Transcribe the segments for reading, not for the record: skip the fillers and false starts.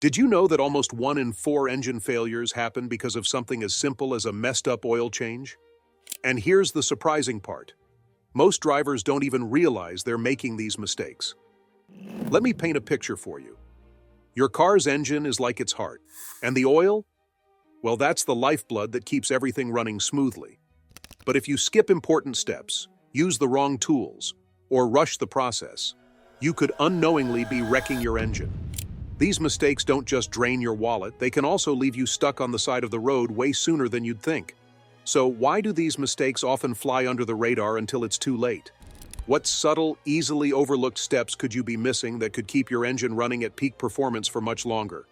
Did you know that almost 1 in 4 engine failures happen because of something as simple as a messed up oil change? And here's the surprising part. Most drivers don't even realize they're making these mistakes. Let me paint a picture for you. Your car's engine is like its heart. And the oil? Well, that's the lifeblood that keeps everything running smoothly. But if you skip important steps, use the wrong tools, or rush the process, you could unknowingly be wrecking your engine. These mistakes don't just drain your wallet, they can also leave you stuck on the side of the road way sooner than you'd think. So why do these mistakes often fly under the radar until it's too late? What subtle, easily overlooked steps could you be missing that could keep your engine running at peak performance for much longer?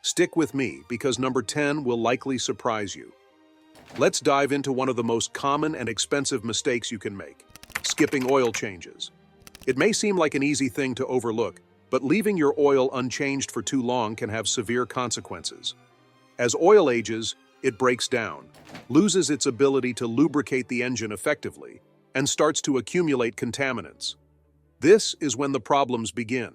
Stick with me, because number 10 will likely surprise you. Let's dive into one of the most common and expensive mistakes you can make: skipping oil changes. It may seem like an easy thing to overlook, but leaving your oil unchanged for too long can have severe consequences. As oil ages, it breaks down, loses its ability to lubricate the engine effectively, and starts to accumulate contaminants. This is when the problems begin.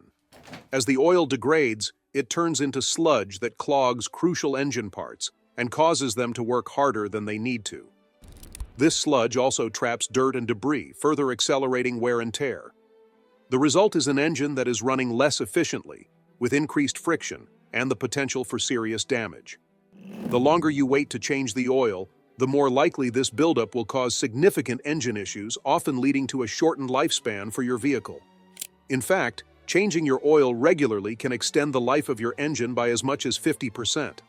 As the oil degrades, it turns into sludge that clogs crucial engine parts and causes them to work harder than they need to. This sludge also traps dirt and debris, further accelerating wear and tear. The result is an engine that is running less efficiently, with increased friction and the potential for serious damage. The longer you wait to change the oil, the more likely this buildup will cause significant engine issues, often leading to a shortened lifespan for your vehicle. In fact, changing your oil regularly can extend the life of your engine by as much as 50%.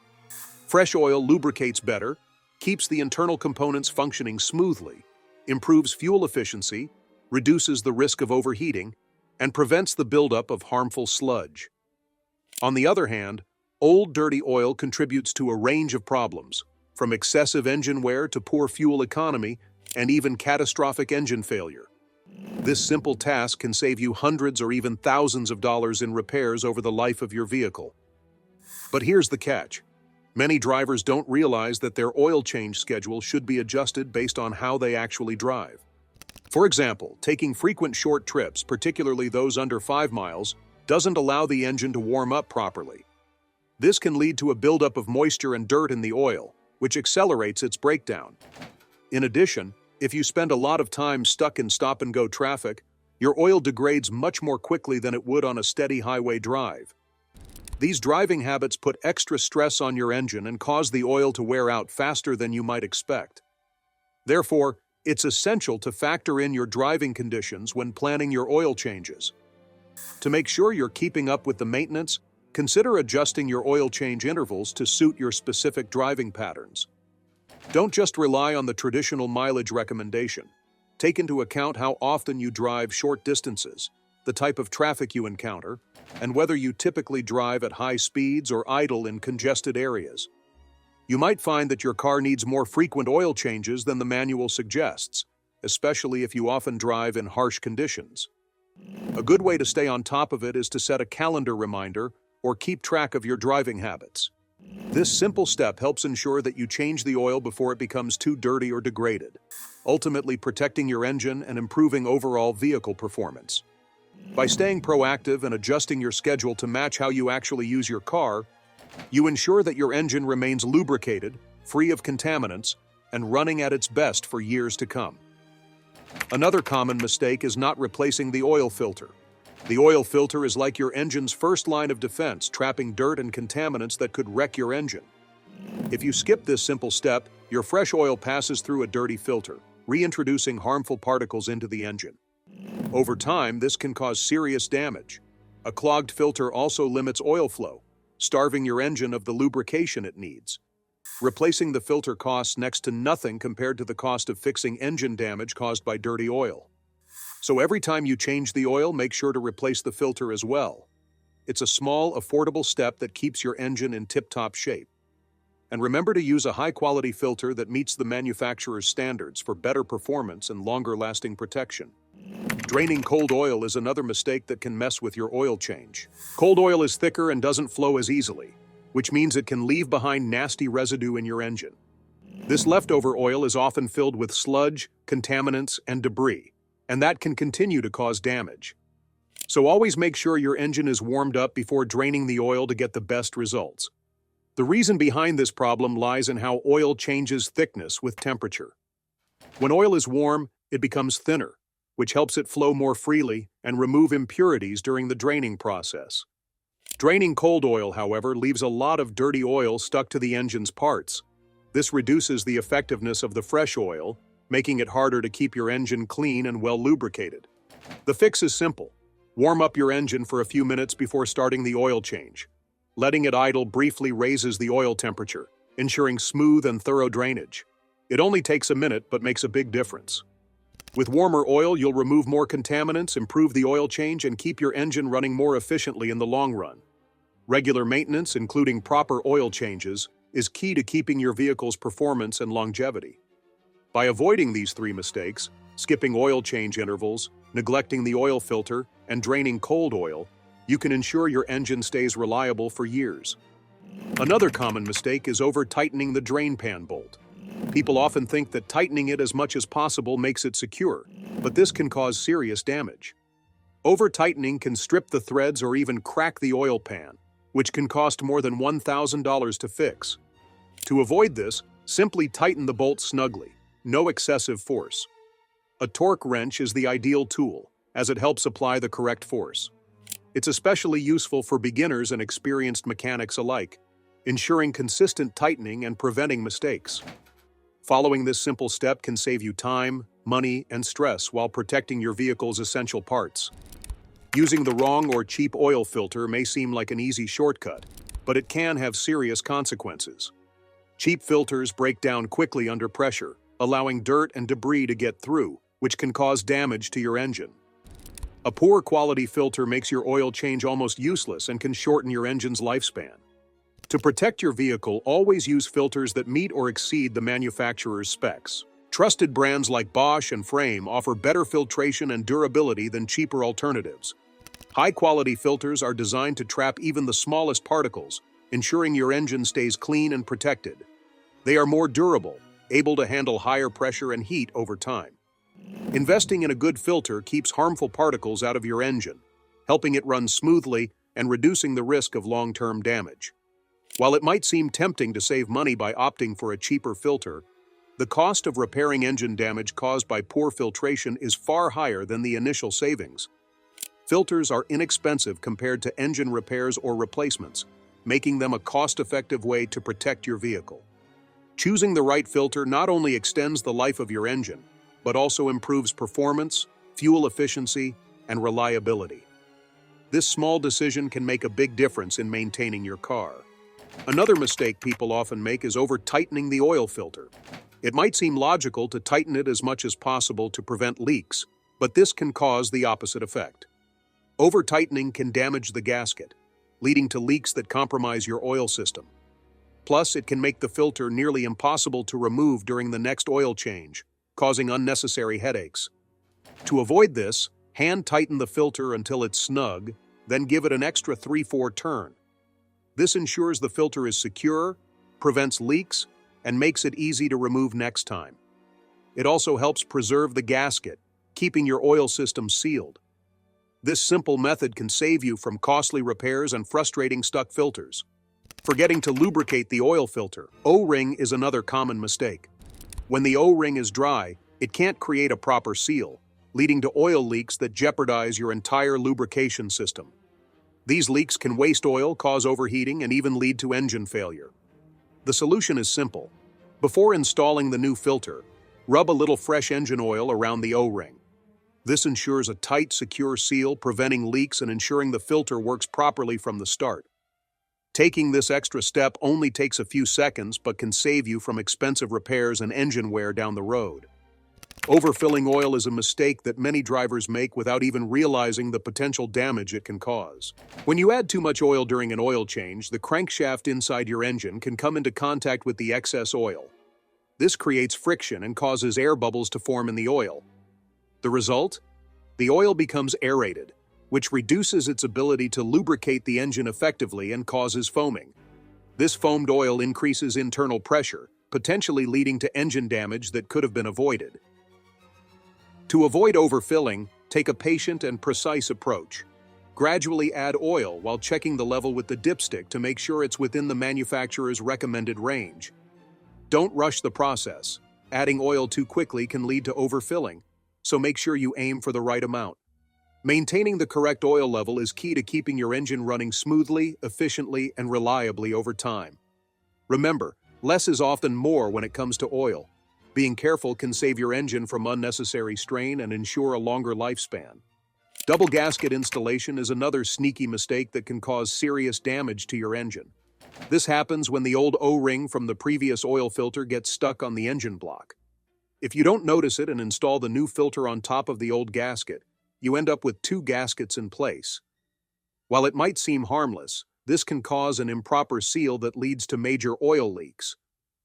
Fresh oil lubricates better, keeps the internal components functioning smoothly, improves fuel efficiency, reduces the risk of overheating, and prevents the buildup of harmful sludge. On the other hand, old dirty oil contributes to a range of problems, from excessive engine wear to poor fuel economy and even catastrophic engine failure. This simple task can save you hundreds or even thousands of dollars in repairs over the life of your vehicle. But here's the catch. Many drivers don't realize that their oil change schedule should be adjusted based on how they actually drive. For example, taking frequent short trips, particularly those under 5 miles, doesn't allow the engine to warm up properly. This can lead to a buildup of moisture and dirt in the oil, which accelerates its breakdown. In addition, if you spend a lot of time stuck in stop-and-go traffic, your oil degrades much more quickly than it would on a steady highway drive. These driving habits put extra stress on your engine and cause the oil to wear out faster than you might expect. Therefore, it's essential to factor in your driving conditions when planning your oil changes. To make sure you're keeping up with the maintenance, consider adjusting your oil change intervals to suit your specific driving patterns. Don't just rely on the traditional mileage recommendation. Take into account how often you drive short distances, the type of traffic you encounter, and whether you typically drive at high speeds or idle in congested areas. You might find that your car needs more frequent oil changes than the manual suggests, especially if you often drive in harsh conditions. A good way to stay on top of it is to set a calendar reminder or keep track of your driving habits. This simple step helps ensure that you change the oil before it becomes too dirty or degraded, ultimately protecting your engine and improving overall vehicle performance. By staying proactive and adjusting your schedule to match how you actually use your car, you ensure that your engine remains lubricated, free of contaminants, and running at its best for years to come. Another common mistake is not replacing the oil filter. The oil filter is like your engine's first line of defense, trapping dirt and contaminants that could wreck your engine. If you skip this simple step, your fresh oil passes through a dirty filter, reintroducing harmful particles into the engine. Over time, this can cause serious damage. A clogged filter also limits oil flow, starving your engine of the lubrication it needs. Replacing the filter costs next to nothing compared to the cost of fixing engine damage caused by dirty oil. So every time you change the oil, make sure to replace the filter as well. It's a small, affordable step that keeps your engine in tip-top shape. And remember to use a high-quality filter that meets the manufacturer's standards for better performance and longer-lasting protection. Draining cold oil is another mistake that can mess with your oil change. Cold oil is thicker and doesn't flow as easily, which means it can leave behind nasty residue in your engine. This leftover oil is often filled with sludge, contaminants, and debris, and that can continue to cause damage. So always make sure your engine is warmed up before draining the oil to get the best results. The reason behind this problem lies in how oil changes thickness with temperature. When oil is warm, it becomes thinner, which helps it flow more freely and remove impurities during the draining process. Draining cold oil, however, leaves a lot of dirty oil stuck to the engine's parts. This reduces the effectiveness of the fresh oil, making it harder to keep your engine clean and well lubricated. The fix is simple. Warm up your engine for a few minutes before starting the oil change. Letting it idle briefly raises the oil temperature, ensuring smooth and thorough drainage. It only takes a minute but makes a big difference. With warmer oil, you'll remove more contaminants, improve the oil change, and keep your engine running more efficiently in the long run. Regular maintenance, including proper oil changes, is key to keeping your vehicle's performance and longevity. By avoiding these three mistakes, skipping oil change intervals, neglecting the oil filter, and draining cold oil, you can ensure your engine stays reliable for years. Another common mistake is over-tightening the drain pan bolt. People often think that tightening it as much as possible makes it secure, but this can cause serious damage. Over-tightening can strip the threads or even crack the oil pan, which can cost more than $1,000 to fix. To avoid this, simply tighten the bolt snugly, no excessive force. A torque wrench is the ideal tool, as it helps apply the correct force. It's especially useful for beginners and experienced mechanics alike, ensuring consistent tightening and preventing mistakes. Following this simple step can save you time, money, and stress while protecting your vehicle's essential parts. Using the wrong or cheap oil filter may seem like an easy shortcut, but it can have serious consequences. Cheap filters break down quickly under pressure, allowing dirt and debris to get through, which can cause damage to your engine. A poor quality filter makes your oil change almost useless and can shorten your engine's lifespan. To protect your vehicle, always use filters that meet or exceed the manufacturer's specs. Trusted brands like Bosch and Frame offer better filtration and durability than cheaper alternatives. High-quality filters are designed to trap even the smallest particles, ensuring your engine stays clean and protected. They are more durable, able to handle higher pressure and heat over time. Investing in a good filter keeps harmful particles out of your engine, helping it run smoothly and reducing the risk of long-term damage. While it might seem tempting to save money by opting for a cheaper filter, the cost of repairing engine damage caused by poor filtration is far higher than the initial savings. Filters are inexpensive compared to engine repairs or replacements, making them a cost-effective way to protect your vehicle. Choosing the right filter not only extends the life of your engine, but also improves performance, fuel efficiency, and reliability. This small decision can make a big difference in maintaining your car. Another mistake people often make is over-tightening the oil filter. It might seem logical to tighten it as much as possible to prevent leaks, but this can cause the opposite effect. Over-tightening can damage the gasket, leading to leaks that compromise your oil system. Plus, it can make the filter nearly impossible to remove during the next oil change, causing unnecessary headaches. To avoid this, hand-tighten the filter until it's snug, then give it an extra 3-4 turn. This ensures the filter is secure, prevents leaks, and makes it easy to remove next time. It also helps preserve the gasket, keeping your oil system sealed. This simple method can save you from costly repairs and frustrating stuck filters. Forgetting to lubricate the oil filter. O-ring is another common mistake. When the O-ring is dry, it can't create a proper seal, leading to oil leaks that jeopardize your entire lubrication system. These leaks can waste oil, cause overheating, and even lead to engine failure. The solution is simple. Before installing the new filter, rub a little fresh engine oil around the O-ring. This ensures a tight, secure seal, preventing leaks and ensuring the filter works properly from the start. Taking this extra step only takes a few seconds but can save you from expensive repairs and engine wear down the road. Overfilling oil is a mistake that many drivers make without even realizing the potential damage it can cause. When you add too much oil during an oil change, the crankshaft inside your engine can come into contact with the excess oil. This creates friction and causes air bubbles to form in the oil. The result? The oil becomes aerated, which reduces its ability to lubricate the engine effectively and causes foaming. This foamed oil increases internal pressure, potentially leading to engine damage that could have been avoided. To avoid overfilling, take a patient and precise approach. Gradually add oil while checking the level with the dipstick to make sure it's within the manufacturer's recommended range. Don't rush the process. Adding oil too quickly can lead to overfilling, so make sure you aim for the right amount. Maintaining the correct oil level is key to keeping your engine running smoothly, efficiently, and reliably over time. Remember, less is often more when it comes to oil. Being careful can save your engine from unnecessary strain and ensure a longer lifespan. Double gasket installation is another sneaky mistake that can cause serious damage to your engine. This happens when the old O-ring from the previous oil filter gets stuck on the engine block. If you don't notice it and install the new filter on top of the old gasket, you end up with two gaskets in place. While it might seem harmless, this can cause an improper seal that leads to major oil leaks.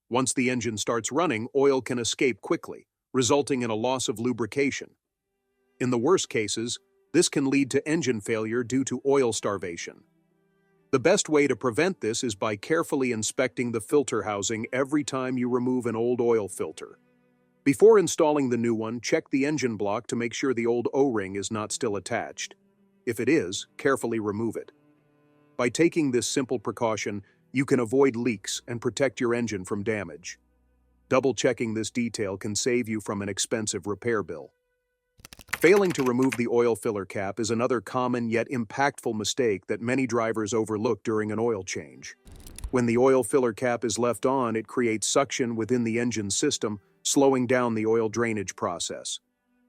Once the engine starts running, oil can escape quickly, resulting in a loss of lubrication. In the worst cases, this can lead to engine failure due to oil starvation. The best way to prevent this is by carefully inspecting the filter housing every time you remove an old oil filter. Before installing the new one, check the engine block to make sure the old O-ring is not still attached. If it is, carefully remove it. By taking this simple precaution, you can avoid leaks and protect your engine from damage. Double-checking this detail can save you from an expensive repair bill. Failing to remove the oil filler cap is another common yet impactful mistake that many drivers overlook during an oil change. When the oil filler cap is left on, it creates suction within the engine system, slowing down the oil drainage process.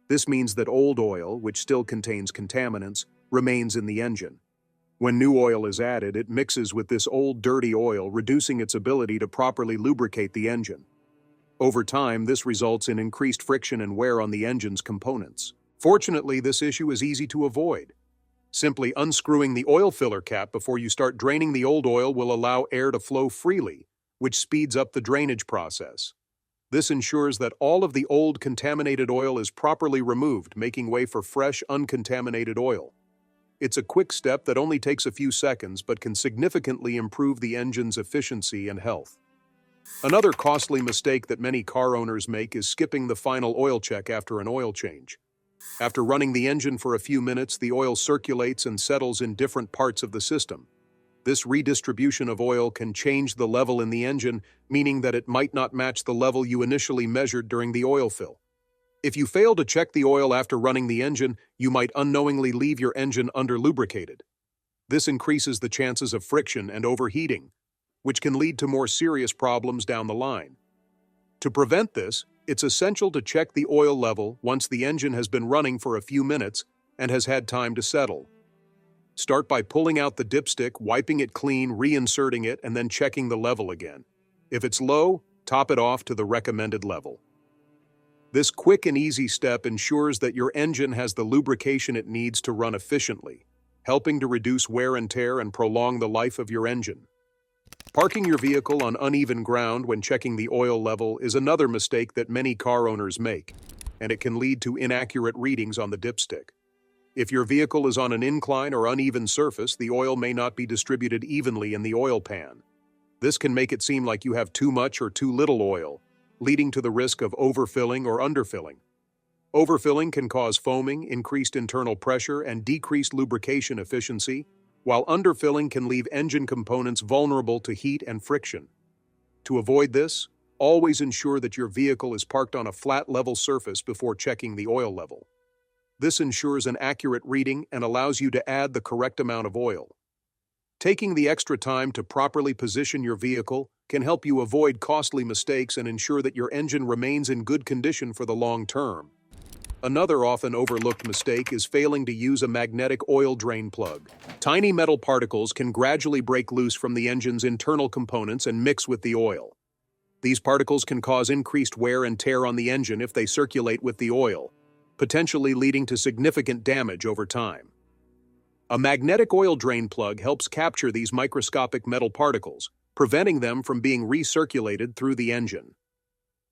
This means that old oil, which still contains contaminants, remains in the engine. When new oil is added, it mixes with this old dirty oil, reducing its ability to properly lubricate the engine. Over time, this results in increased friction and wear on the engine's components. Fortunately, this issue is easy to avoid. Simply unscrewing the oil filler cap before you start draining the old oil will allow air to flow freely, which speeds up the drainage process. This ensures that all of the old contaminated oil is properly removed, making way for fresh, uncontaminated oil. It's a quick step that only takes a few seconds but can significantly improve the engine's efficiency and health. Another costly mistake that many car owners make is skipping the final oil check after an oil change. After running the engine for a few minutes, the oil circulates and settles in different parts of the system. This redistribution of oil can change the level in the engine, meaning that it might not match the level you initially measured during the oil fill. If you fail to check the oil after running the engine, you might unknowingly leave your engine under-lubricated. This increases the chances of friction and overheating, which can lead to more serious problems down the line. To prevent this, it's essential to check the oil level once the engine has been running for a few minutes and has had time to settle. Start by pulling out the dipstick, wiping it clean, reinserting it, and then checking the level again. If it's low, top it off to the recommended level. This quick and easy step ensures that your engine has the lubrication it needs to run efficiently, helping to reduce wear and tear and prolong the life of your engine. Parking your vehicle on uneven ground when checking the oil level is another mistake that many car owners make, and it can lead to inaccurate readings on the dipstick. If your vehicle is on an incline or uneven surface, the oil may not be distributed evenly in the oil pan. This can make it seem like you have too much or too little oil, leading to the risk of overfilling or underfilling. Overfilling can cause foaming, increased internal pressure, and decreased lubrication efficiency, while underfilling can leave engine components vulnerable to heat and friction. To avoid this, always ensure that your vehicle is parked on a flat, level surface before checking the oil level. This ensures an accurate reading and allows you to add the correct amount of oil. Taking the extra time to properly position your vehicle can help you avoid costly mistakes and ensure that your engine remains in good condition for the long term. Another often overlooked mistake is failing to use a magnetic oil drain plug. Tiny metal particles can gradually break loose from the engine's internal components and mix with the oil. These particles can cause increased wear and tear on the engine if they circulate with the oil, potentially leading to significant damage over time. A magnetic oil drain plug helps capture these microscopic metal particles, preventing them from being recirculated through the engine.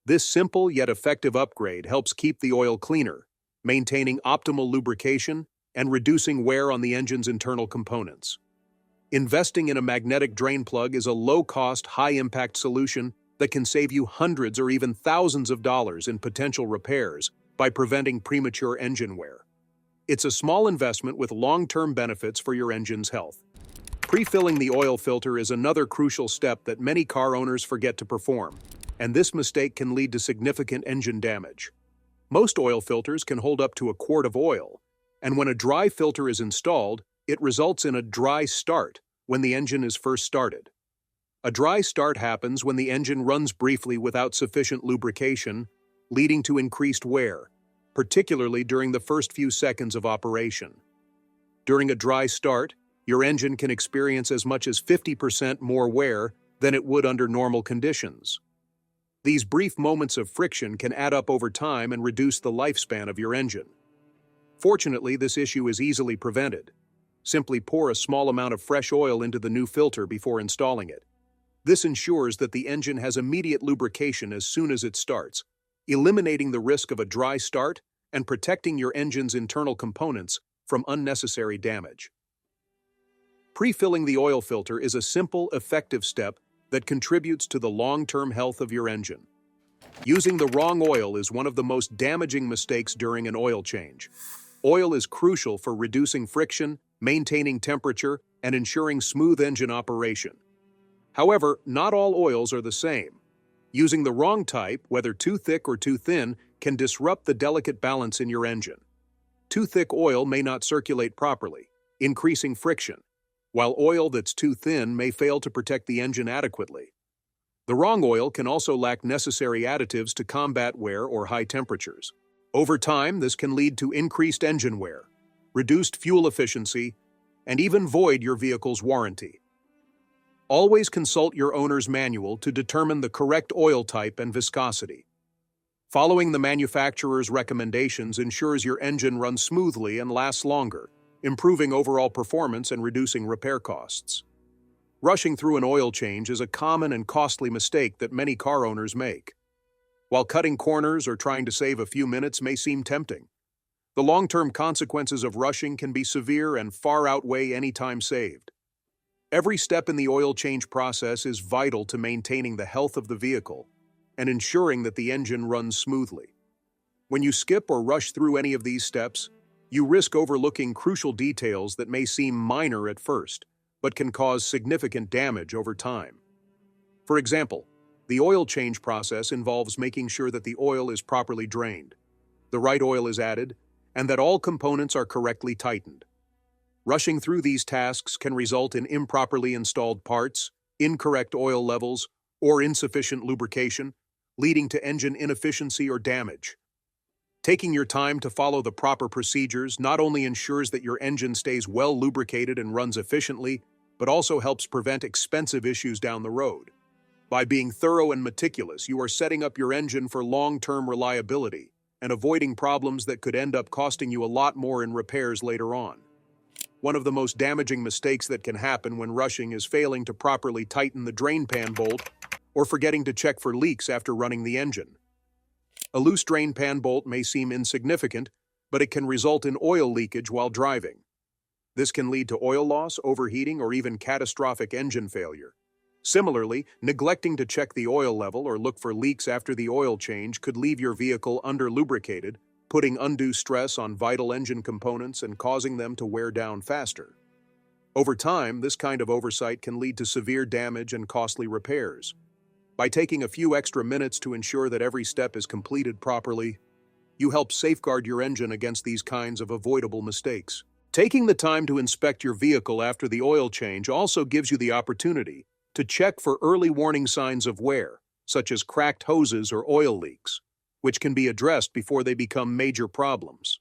This simple yet effective upgrade helps keep the oil cleaner, maintaining optimal lubrication and reducing wear on the engine's internal components. Investing in a magnetic drain plug is a low-cost, high-impact solution that can save you hundreds or even thousands of dollars in potential repairs by preventing premature engine wear. It's a small investment with long-term benefits for your engine's health. Pre-filling the oil filter is another crucial step that many car owners forget to perform, and this mistake can lead to significant engine damage. Most oil filters can hold up to a quart of oil, and when a dry filter is installed, it results in a dry start when the engine is first started. A dry start happens when the engine runs briefly without sufficient lubrication, leading to increased wear, particularly during the first few seconds of operation. During a dry start, your engine can experience as much as 50% more wear than it would under normal conditions. These brief moments of friction can add up over time and reduce the lifespan of your engine. Fortunately, this issue is easily prevented. Simply pour a small amount of fresh oil into the new filter before installing it. This ensures that the engine has immediate lubrication as soon as it starts, eliminating the risk of a dry start and protecting your engine's internal components from unnecessary damage. Pre-filling the oil filter is a simple, effective step that contributes to the long-term health of your engine. Using the wrong oil is one of the most damaging mistakes during an oil change. Oil is crucial for reducing friction, maintaining temperature, and ensuring smooth engine operation. However, not all oils are the same. Using the wrong type, whether too thick or too thin, can disrupt the delicate balance in your engine. Too thick oil may not circulate properly, increasing friction, while oil that's too thin may fail to protect the engine adequately. The wrong oil can also lack necessary additives to combat wear or high temperatures. Over time, this can lead to increased engine wear, reduced fuel efficiency, and even void your vehicle's warranty. Always consult your owner's manual to determine the correct oil type and viscosity. Following the manufacturer's recommendations ensures your engine runs smoothly and lasts longer, improving overall performance and reducing repair costs. Rushing through an oil change is a common and costly mistake that many car owners make. While cutting corners or trying to save a few minutes may seem tempting, the long-term consequences of rushing can be severe and far outweigh any time saved. Every step in the oil change process is vital to maintaining the health of the vehicle and ensuring that the engine runs smoothly. When you skip or rush through any of these steps, you risk overlooking crucial details that may seem minor at first, but can cause significant damage over time. For example, the oil change process involves making sure that the oil is properly drained, the right oil is added, and that all components are correctly tightened. Rushing through these tasks can result in improperly installed parts, incorrect oil levels, or insufficient lubrication, leading to engine inefficiency or damage. Taking your time to follow the proper procedures not only ensures that your engine stays well lubricated and runs efficiently, but also helps prevent expensive issues down the road. By being thorough and meticulous, you are setting up your engine for long-term reliability and avoiding problems that could end up costing you a lot more in repairs later on. One of the most damaging mistakes that can happen when rushing is failing to properly tighten the drain pan bolt or forgetting to check for leaks after running the engine. A loose drain pan bolt may seem insignificant, but it can result in oil leakage while driving. This can lead to oil loss, overheating, or even catastrophic engine failure. Similarly, neglecting to check the oil level or look for leaks after the oil change could leave your vehicle under-lubricated, putting undue stress on vital engine components and causing them to wear down faster. Over time, this kind of oversight can lead to severe damage and costly repairs. By taking a few extra minutes to ensure that every step is completed properly, you help safeguard your engine against these kinds of avoidable mistakes. Taking the time to inspect your vehicle after the oil change also gives you the opportunity to check for early warning signs of wear, such as cracked hoses or oil leaks, which can be addressed before they become major problems.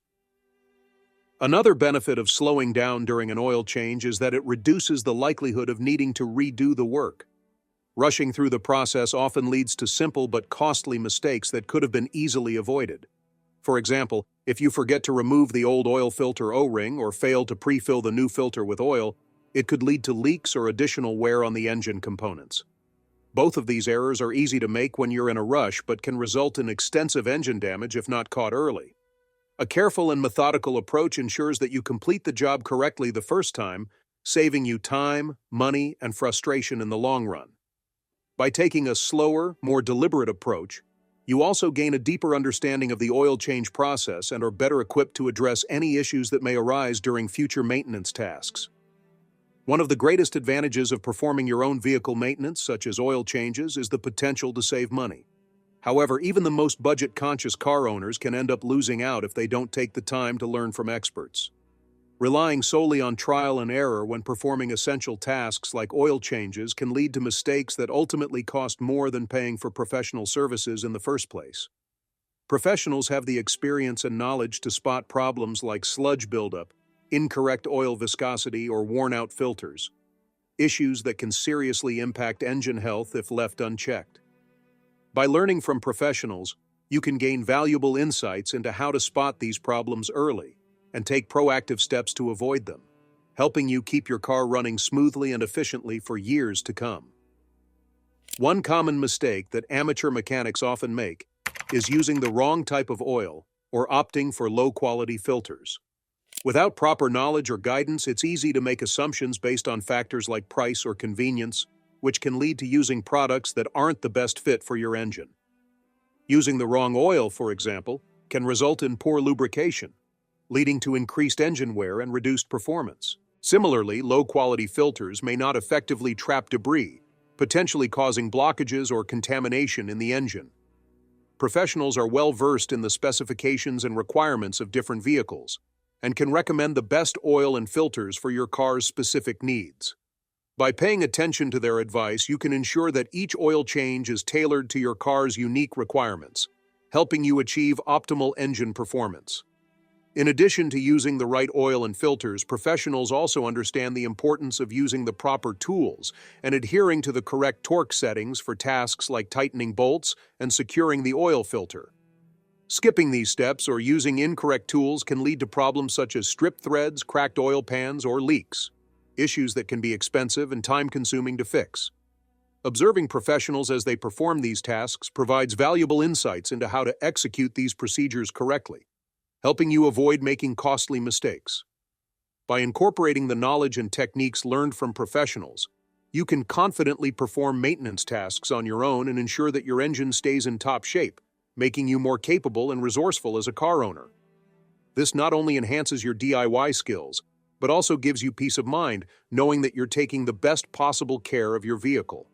Another benefit of slowing down during an oil change is that it reduces the likelihood of needing to redo the work. Rushing through the process often leads to simple but costly mistakes that could have been easily avoided. For example, if you forget to remove the old oil filter O-ring or fail to pre-fill the new filter with oil, it could lead to leaks or additional wear on the engine components. Both of these errors are easy to make when you're in a rush but can result in extensive engine damage if not caught early. A careful and methodical approach ensures that you complete the job correctly the first time, saving you time, money, and frustration in the long run. By taking a slower, more deliberate approach, You also gain a deeper understanding of the oil change process and are better equipped to address any issues that may arise during future maintenance tasks. One of the greatest advantages of performing your own vehicle maintenance, such as oil changes, is the potential to save money. However, even the most budget-conscious car owners can end up losing out if they don't take the time to learn from experts. Relying solely on trial and error when performing essential tasks like oil changes can lead to mistakes that ultimately cost more than paying for professional services in the first place. Professionals have the experience and knowledge to spot problems like sludge buildup, incorrect oil viscosity, or worn-out filters, issues that can seriously impact engine health if left unchecked. By learning from professionals, you can gain valuable insights into how to spot these problems early and take proactive steps to avoid them, helping you keep your car running smoothly and efficiently for years to come. One common mistake that amateur mechanics often make is using the wrong type of oil or opting for low-quality filters. Without proper knowledge or guidance, it's easy to make assumptions based on factors like price or convenience, which can lead to using products that aren't the best fit for your engine. Using the wrong oil, for example, can result in poor lubrication, leading to increased engine wear and reduced performance. Similarly, low-quality filters may not effectively trap debris, potentially causing blockages or contamination in the engine. Professionals are well-versed in the specifications and requirements of different vehicles and can recommend the best oil and filters for your car's specific needs. By paying attention to their advice, you can ensure that each oil change is tailored to your car's unique requirements, helping you achieve optimal engine performance. In addition to using the right oil and filters, professionals also understand the importance of using the proper tools and adhering to the correct torque settings for tasks like tightening bolts and securing the oil filter. Skipping these steps or using incorrect tools can lead to problems such as stripped threads, cracked oil pans, or leaks, issues that can be expensive and time-consuming to fix. Observing professionals as they perform these tasks provides valuable insights into how to execute these procedures correctly, helping you avoid making costly mistakes. By incorporating the knowledge and techniques learned from professionals, you can confidently perform maintenance tasks on your own and ensure that your engine stays in top shape, making you more capable and resourceful as a car owner. This not only enhances your DIY skills, but also gives you peace of mind knowing that you're taking the best possible care of your vehicle.